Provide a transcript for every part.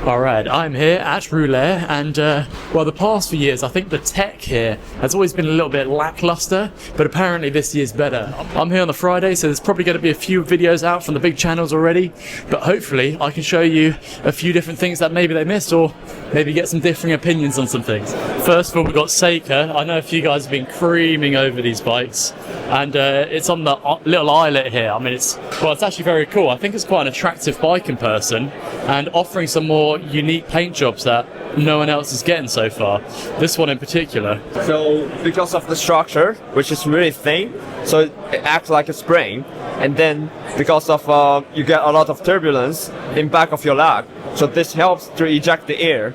Alright, I'm here at Rouleur, and well, the past few years I think the tech here has always been a little bit lackluster, but apparently this year's better. I'm here on the Friday, so there's probably going to be a few videos out from the big channels already, but hopefully I can show you a few different things that maybe they missed, or maybe get some differing opinions on some things. First of all, we've got Seika. I know a few guys have been creaming over these bikes, and it's on the little eyelet here. I mean, it's actually very cool. I think it's quite an attractive bike in person, and offering some more unique paint jobs that no one else is getting so far. This one in particular. So because of the structure, which is really thin, so it acts like a spring, and then because of you get a lot of turbulence in back of your leg, so this helps to eject the air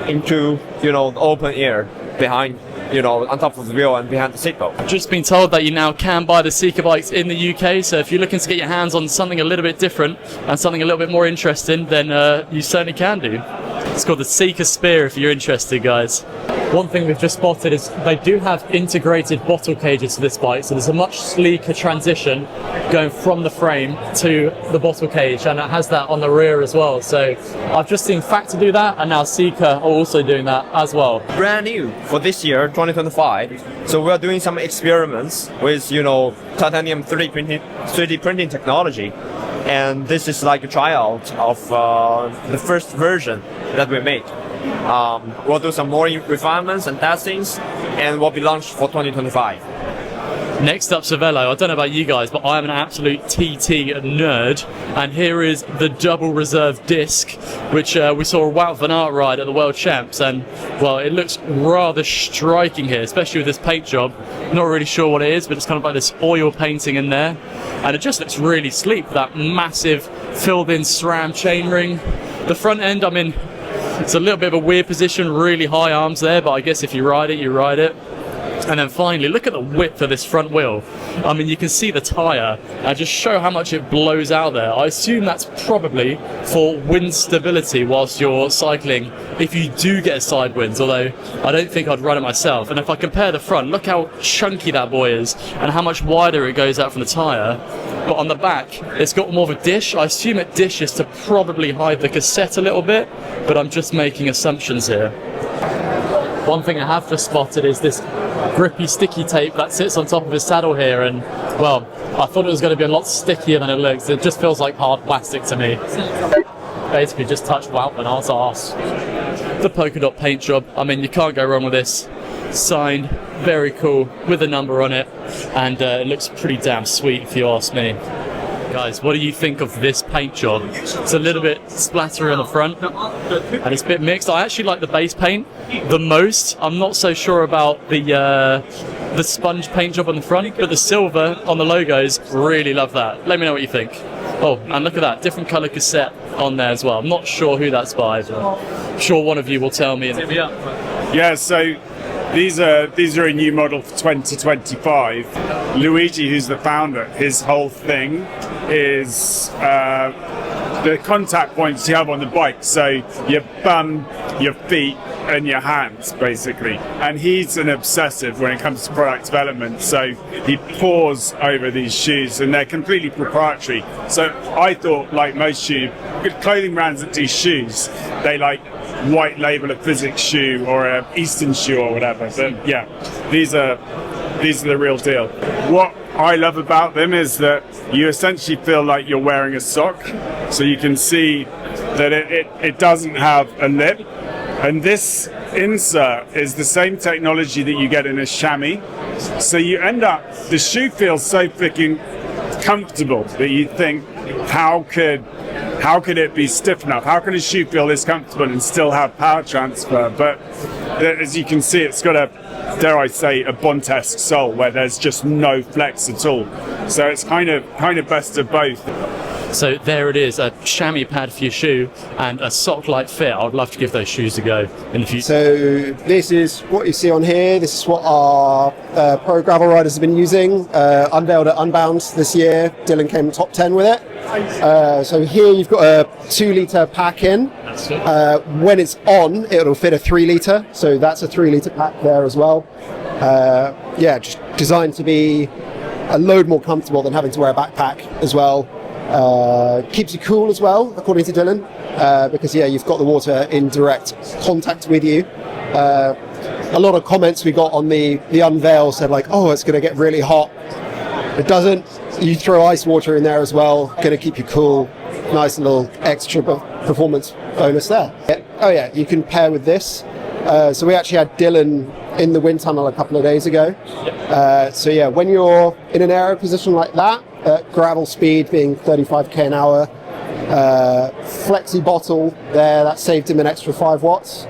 into the open air behind, on top of the wheel and behind the seatbelt. I've just been told that you now can buy the Seika bikes in the UK, so if you're looking to get your hands on something a little bit different and something a little bit more interesting, then you certainly can do. It's called the Seika Spear if you're interested, guys. One thing we've just spotted is they do have integrated bottle cages to this bike, so there's a much sleeker transition going from the frame to the bottle cage, and it has that on the rear as well. So I've just seen Factor do that, and now Seika are also doing that as well. Brand new for this year, 2025. So we're doing some experiments with titanium 3D printing technology, and this is like a tryout of the first version that we made. We'll do some more refinements and testings, and will be launched for 2025. Next up, Cervelo. I don't know about you guys, but I am an absolute TT nerd, and here is the double reserve disc, which we saw a Wout van Aert ride at the World Champs, and well, it looks rather striking here, especially with this paint job. Not really sure what it is, but it's kind of like this oil painting in there, and it just looks really sleek. That massive filled-in SRAM chainring. The front end, I mean, it's a little bit of a weird position, really high arms there, but I guess if you ride it, you ride it. And then finally, look at the width of this front wheel. I mean, you can see the tyre, and just show how much it blows out there. I assume that's probably for wind stability whilst you're cycling, if you do get side winds, although I don't think I'd run it myself. And if I compare the front, look how chunky that boy is, and how much wider it goes out from the tyre. But on the back, it's got more of a dish. I assume it dishes to probably hide the cassette a little bit, but I'm just making assumptions here. One thing I have just spotted is this grippy sticky tape that sits on top of his saddle here, and well, I thought it was going to be a lot stickier than it looks. It just feels like hard plastic to me. Basically just touched Wout van Aert's arse. The polka dot paint job, I mean, you can't go wrong with this. Signed, very cool, with a number on it, and it looks pretty damn sweet if you ask me. Guys, what do you think of this paint job? It's a little bit splattery on the front, and it's a bit mixed. I actually like the base paint the most. I'm not so sure about the sponge paint job on the front, but the silver on the logos, really love that. Let me know what you think. Oh, and look at that, different colour cassette on there as well. I'm not sure who that's by, but I'm sure one of you will tell me. Yeah, so these are a new model for 2025. Luigi, who's the founder, his whole thing is the contact points you have on the bike. So your bum, your feet, and your hands, basically. And he's an obsessive when it comes to product development. So he pores over these shoes, and they're completely proprietary. So I thought, like most good clothing brands that do shoes, they like white label a physics shoe or a Eastern shoe or whatever. But yeah, these are the real deal. What I love about them is that you essentially feel like you're wearing a sock, so you can see that it doesn't have a lip, and this insert is the same technology that you get in a chamois, so you end up, the shoe feels so freaking comfortable that you think, how could it be stiff enough? How can a shoe feel this comfortable and still have power transfer? But as you can see, it's got a, dare I say, a Bontesque sole where there's just no flex at all. So it's kind of best of both. So there it is, a chamois pad for your shoe and a sock-like fit. I would love to give those shoes a go in the future. So this is what you see on here. This is what our pro gravel riders have been using. Unveiled at Unbound this year. Dylan came top 10 with it. So here you've got a 2-litre pack in. When it's on, it'll fit a 3-litre. So that's a 3-litre pack there as well. Yeah, just designed to be a load more comfortable than having to wear a backpack as well. Keeps you cool as well, according to Dylan, because yeah, you've got the water in direct contact with you. A lot of comments we got on the unveil said like, oh, it's going to get really hot. It doesn't. You throw ice water in there as well, going to keep you cool. Nice little extra performance bonus there. Oh yeah, you can pair with this. So we actually had Dylan in the wind tunnel a couple of days ago. So yeah, when you're in an aero position like that, gravel speed being 35k an hour, flexi bottle there, that saved him an extra 5 watts.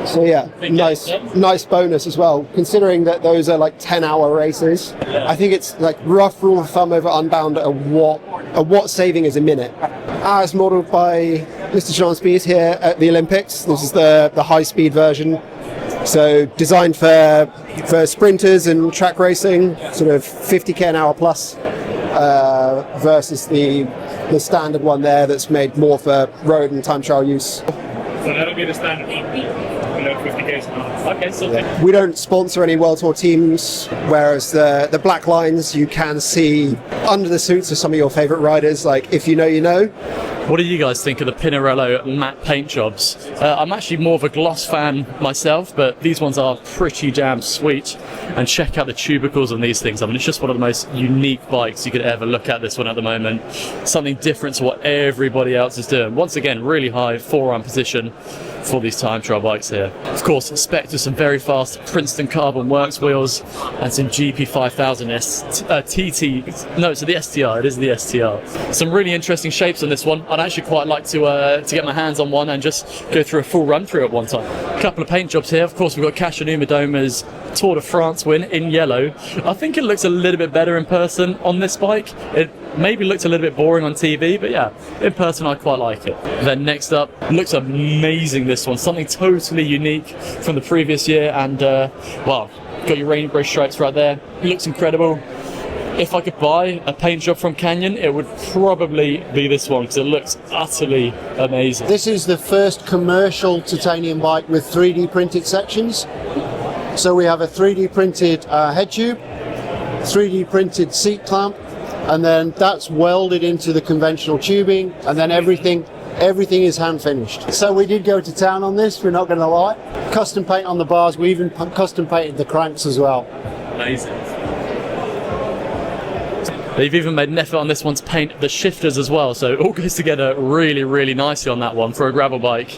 So yeah, nice bonus as well, considering that those are like 10-hour races. I think it's like rough rule of thumb over Unbound, a watt saving is a minute. As modeled by Mr. Jean Spies here at the Olympics. This is the high-speed version. So designed for sprinters and track racing, sort of 50k an hour plus, versus the standard one there that's made more for road and time trial use. So that'll be the standard one. Okay, so yeah. We don't sponsor any World Tour teams, whereas the black lines you can see under the suits of some of your favourite riders, like If You Know, You Know. What do you guys think of the Pinarello matte paint jobs? I'm actually more of a gloss fan myself, but these ones are pretty damn sweet. And check out the tubicles on these things. I mean, it's just one of the most unique bikes you could ever look at, this one at the moment. Something different to what everybody else is doing. Once again, really high forearm position for these time trial bikes here. Of course, spec to some very fast Princeton Carbon Works wheels and some GP5000 TT. No, it's the STR. It is the STR. Some really interesting shapes on this one. I'd actually quite like to get my hands on one and just go through a full run through at one time. A couple of paint jobs here. Of course, we've got Kashanuma Doma's Tour de France win in yellow. I think it looks a little bit better in person on this bike. It maybe looked a little bit boring on TV, but yeah, in person I quite like it. Then next up, looks amazing this one. Something totally unique from the previous year, and well, got your rainbow stripes right there. It looks incredible. If I could buy a paint job from Canyon, it would probably be this one because it looks utterly amazing. This is the first commercial titanium bike with 3D printed sections. So we have a 3D printed head tube, 3D printed seat clamp, and then that's welded into the conventional tubing, and then everything is hand finished. So we did go to town on this, we're not going to lie. Custom paint on the bars, we even custom painted the cranks as well. Amazing. They've even made an effort on this one to paint the shifters as well, so it all goes together really, really nicely on that one for a gravel bike.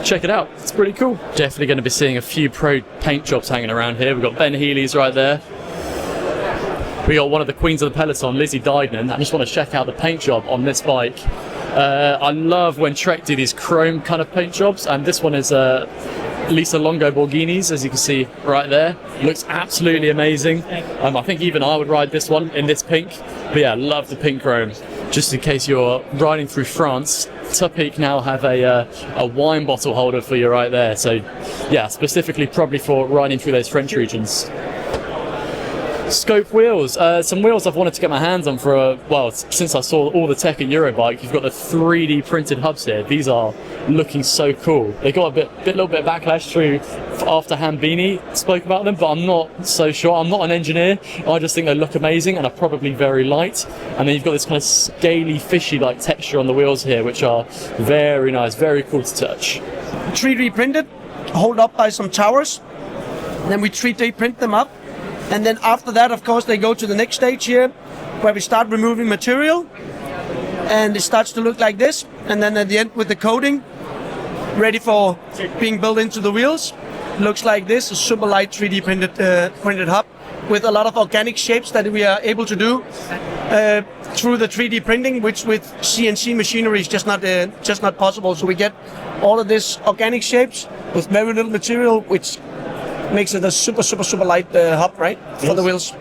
Check it out, it's pretty cool. Definitely going to be seeing a few pro paint jobs hanging around here. We've got Ben Healy's right there. We got one of the queens of the peloton, Lizzie Deignan. I just want to check out the paint job on this bike. I love when Trek do these chrome kind of paint jobs, and this one is Lisa Longo Borghini's, as you can see right there. Looks absolutely amazing. I think even I would ride this one in this pink. But yeah, love the pink chrome. Just in case you're riding through France, Topic now have a wine bottle holder for you right there. So yeah, specifically probably for riding through those French regions. Scope wheels, some wheels I've wanted to get my hands on for well, since I saw all the tech at Eurobike. You've got the 3D printed hubs here. These are looking so cool. They got a little bit of backlash through after Hambini spoke about them, but I'm not so sure. I'm not an engineer. I just think they look amazing and are probably very light. And then you've got this kind of scaly, fishy like texture on the wheels here, which are very nice, very cool to touch. 3D printed, hold up by some towers. Then we 3D print them up. And then after that, of course, they go to the next stage here, where we start removing material. And it starts to look like this. And then at the end with the coating, ready for being built into the wheels. Looks like this, a super light 3D printed hub with a lot of organic shapes that we are able to do through the 3D printing, which with CNC machinery is just not possible. So we get all of this organic shapes with very little material, which makes it a super light hub, right, for the wheels.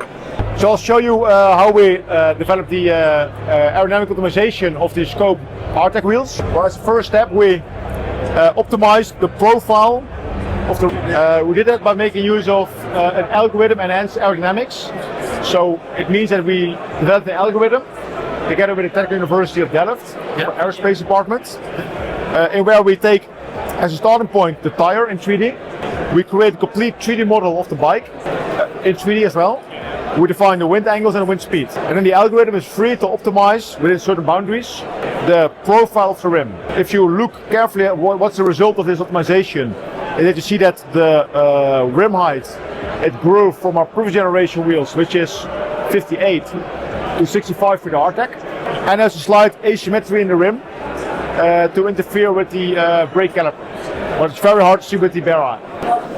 So I'll show you how we develop the aerodynamic optimization of the Scope Hardtech wheels. Well, as a first step, we optimized the profile of the. We did that by making use of an algorithm enhanced aerodynamics. So it means that we developed an algorithm together with the Technical University of Delft, aerospace department, in where we take as a starting point the tire in 3D. We create a complete 3D model of the bike in 3D as well. We define the wind angles and the wind speed. And then the algorithm is free to optimize within certain boundaries the profile of the rim. If you look carefully at what's the result of this optimization, is that you see that the rim height, it grew from our previous generation wheels, which is 58 to 65 for the Artec. And there's a slight asymmetry in the rim to interfere with the brake caliper. But it's very hard to see with the bare eye.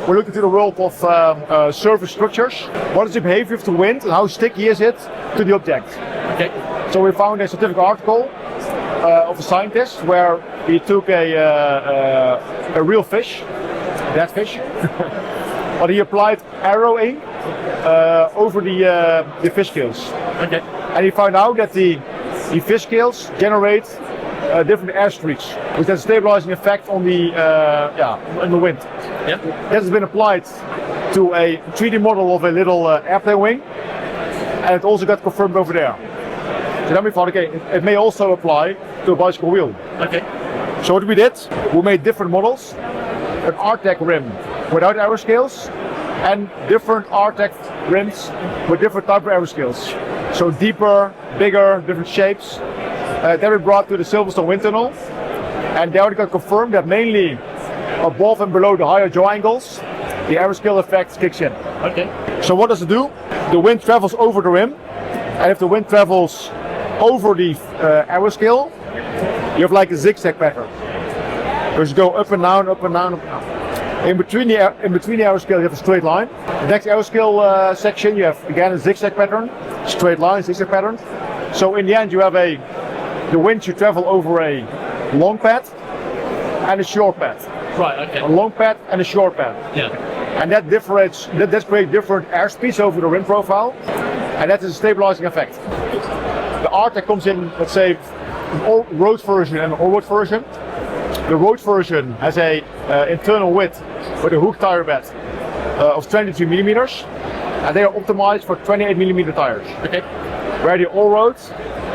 We're looking to the world of surface structures. What is the behavior of the wind and how sticky is it to the object? Okay. So we found a scientific article of a scientist where he took a real fish, dead fish, but he applied arrowing over the fish scales. Okay. And he found out that the fish scales generate different air streaks, which has a stabilizing effect on the wind. Yep. That has been applied to a 3D model of a little airplane wing, and it also got confirmed over there. So then we thought, okay, it may also apply to a bicycle wheel. Okay. So what we did, we made different models, an Artec rim without aero scales, and different Artec rims with different type of aero scales. So deeper, bigger, different shapes. Then we brought to the Silverstone wind tunnel, and there we got confirmed that mainly above and below the higher jaw angles, the aeroscale effect kicks in. Okay. So what does it do? The wind travels over the rim, and if the wind travels over the aeroscale, you have like a zigzag pattern. So you go up and down, up and down, up and down. In between the aeroscale, you have a straight line. The next aeroscale section, you have again a zigzag pattern, straight line, zigzag pattern. So in the end, you have the wind should travel over a long path and a short path. Right, okay. A long path and a short path. Yeah. And that creates different airspeeds over the rim profile, and that is a stabilizing effect. The Artec comes in, let's say, an road version and an all-road version. The road version has a internal width with a hook tire bed of 23 millimeters, and they are optimized for 28 millimeter tires. Okay. Where the all-road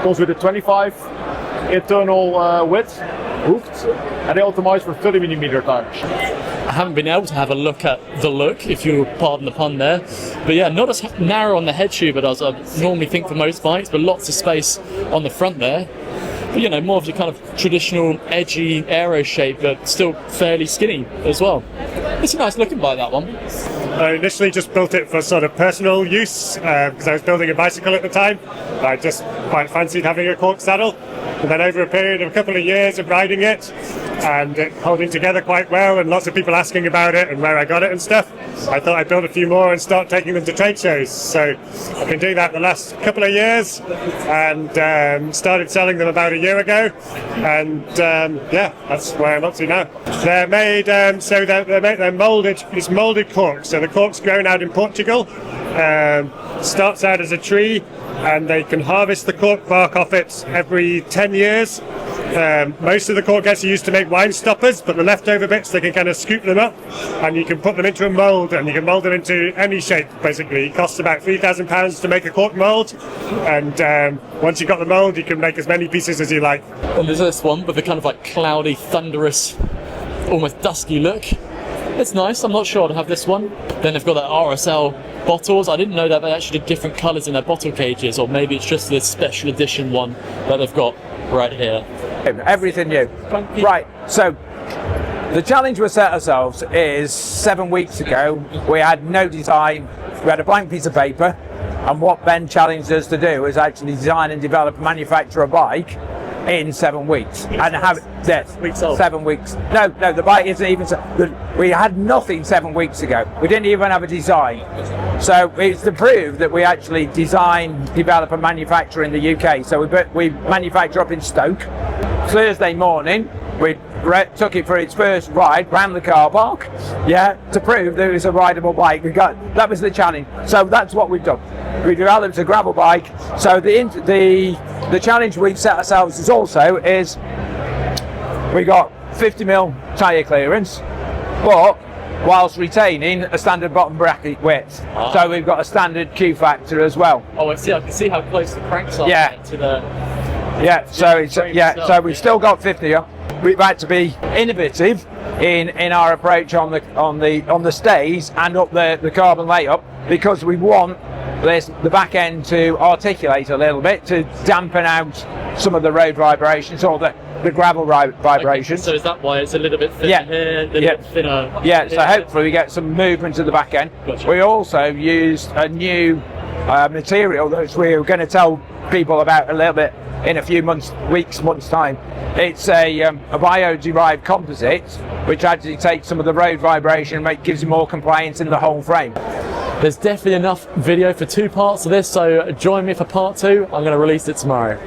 comes with a 25 internal width, hooked, and they optimized for 30 millimeter tires. I haven't been able to have a look at the look, if you'll pardon the pun there. But yeah, not as narrow on the head tube as I normally think for most bikes, but lots of space on the front there. But you know, more of your kind of traditional edgy aero shape, but still fairly skinny as well. It's a nice looking bike, that one. I initially just built it for sort of personal use because I was building a bicycle at the time. I just quite fancied having a cork saddle. And then over a period of a couple of years of riding it and it holding together quite well and lots of people asking about it and where I got it and stuff, I thought I'd build a few more and start taking them to trade shows. So I've been doing that the last couple of years and started selling them about a year ago. And yeah, that's where I'm up to now. They're made, they're molded, it's molded cork. So the cork's grown out in Portugal, starts out as a tree, and they can harvest the cork bark off it every 10 years. Most of the cork gets used to make wine stoppers, but the leftover bits they can kind of scoop them up and you can put them into a mould, and you can mould them into any shape basically. It costs about £3,000 to make a cork mould, and once you've got the mould you can make as many pieces as you like. And there's this one with the kind of like cloudy, thunderous, almost dusky look. It's nice. I'm not sure I'd have this one. Then they've got that RSL bottles. I didn't know that they actually did different colours in their bottle cages, or maybe it's just this special edition one that they've got right here. Everything new. Right, so the challenge we set ourselves is 7 weeks ago we had no design, we had a blank piece of paper, and what Ben challenged us to do is actually design and develop and manufacture a bike in 7 weeks and have it 7 weeks. No, the bike isn't even. We had nothing 7 weeks ago. We didn't even have a design. So it's to prove that we actually design, develop, and manufacture in the UK. So we manufacture up in Stoke. Thursday morning, we took it for its first ride round the car park. Yeah, to prove that it was a rideable bike. That was the challenge. So that's what we've done. We developed a gravel bike. So the challenge we've set ourselves is we got 50mm tyre clearance, but whilst retaining a standard bottom bracket width. So we've got a standard Q factor as well. Oh, I see. I can see how close the cranks are to the. Yeah. So we've still got 50. We've had to be innovative in our approach on the stays and up the carbon layup, because we want the back end to articulate a little bit to dampen out some of the road vibrations or the gravel vibrations. So is that why it's a little bit thinner here, a little bit thinner? Yeah, so here? hopefully we get some movement at the back end. Gotcha. We also used a new material that we're going to tell people about a little bit in a few months time. It's a bio-derived composite which actually takes some of the road vibration and gives you more compliance in the whole frame. There's definitely enough video for 2 parts of this, so join me for part 2. I'm going to release it tomorrow.